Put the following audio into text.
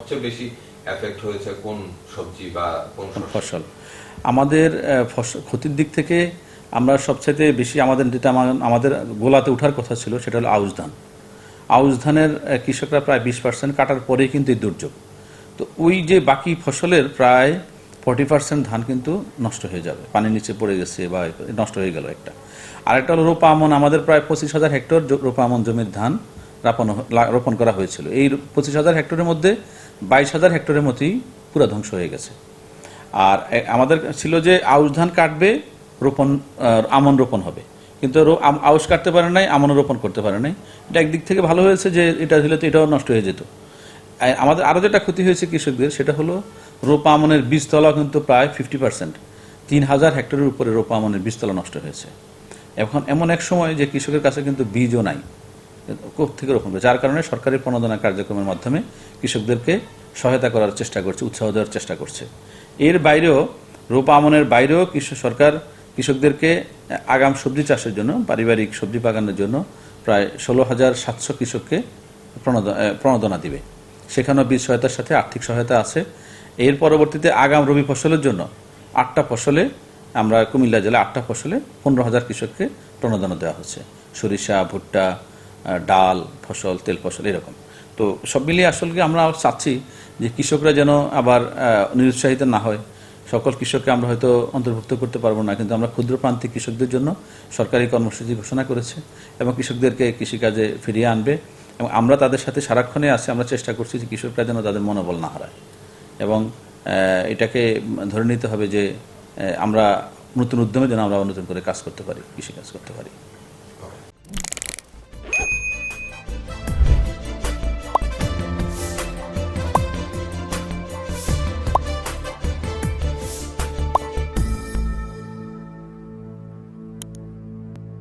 সবচেয়ে বেশি এফেক্ট হয়েছে কোন সবজি বা কোন ফসল? আমাদের ক্ষতির দিক থেকে আমরা সবচাইতে বেশি যেটা আমাদের গোলাতে ওঠার কথা ছিল সেটা হলো আউশ ধান। আউশ ধানের কৃষকরা প্রায় 20% কাটার পরেই কিন্তু এই দুর্যোগ। তো ওই যে বাকি ফসলের প্রায় 40% ধান কিন্তু নষ্ট হয়ে যাবে, পানির নিচে পড়ে গেছে বা নষ্ট হয়ে গেল একটা। আরেকটা হলো রোপা আমন। আমাদের প্রায় 25,000 হেক্টর রোপা আমন জমির ধান রোপণ করা হয়েছিল। এই 25,000 হেক্টরের মধ্যে 22,000 হেক্টরের মতোই পুরো ধ্বংস হয়ে গেছে। আর আমাদের ছিল যে আউশ ধান কাটবে, আমন রোপণ হবে, কিন্তু আউশ কাটতে পারে নাই, আমন রোপণ করতে পারে নাই। এটা একদিক থেকে ভালো হয়েছে যে এটা হলে তো এটাও নষ্ট হয়ে যেত। আমাদের আরও যেটা ক্ষতি হয়েছে কৃষকদের সেটা হলো রোপা আমনের বীজতলা কিন্তু প্রায় 50%, 3,000 হেক্টরের উপরে রোপা আমনের বীজতলা নষ্ট হয়েছে। এখন এমন এক সময় যে কৃষকের কাছে কিন্তু বীজও নাই, থেকে রোপণ করে, যার কারণে সরকারি প্রণোদনা কার্যক্রমের মাধ্যমে কৃষকদেরকে সহায়তা করার চেষ্টা করছে, উৎসাহ দেওয়ার চেষ্টা করছে। এর বাইরেও রোপা আমনের বাইরেও সরকার কৃষকদেরকে আগাম সবজি চাষের জন্য, পারিবারিক সবজি বাগানের জন্য প্রায় 16,700 কৃষককে প্রণোদনা দিবে। সেখানেও বীজ সহায়তার সাথে আর্থিক সহায়তা আছে। এর পরবর্তীতে আগাম রবি ফসলের জন্য 8টা ফসলে, আমরা কুমিল্লা জেলায় 8টা ফসলে 15,000 কৃষককে প্রণোদনা দেওয়া হচ্ছে। সরিষা, ভুট্টা, ডাল ফসল, তেল ফসল, এরকম। তো সব মিলিয়ে আসলে আমরা চাচ্ছি যে কৃষকরা যেন আবার নিরুৎসাহিত না হয়। সকল কৃষককে আমরা হয়তো অন্তর্ভুক্ত করতে পারবো না, কিন্তু আমরা ক্ষুদ্র প্রান্তিক কৃষকদের জন্য সরকারি কর্মসূচি ঘোষণা করেছে এবং কৃষকদেরকে কৃষিকাজে ফিরিয়ে আনবে। এবং আমরা তাদের সাথে সারাক্ষণে আছি। আমরা চেষ্টা করছি যে কৃষকরা যেন তাদের মনোবল না হারায় এবং এটাকে ধরে নিতে হবে যে আমরা নতুন উদ্যমে যেন আমরা নতুন করে কাজ করতে পারি, কৃষিকাজ করতে পারি।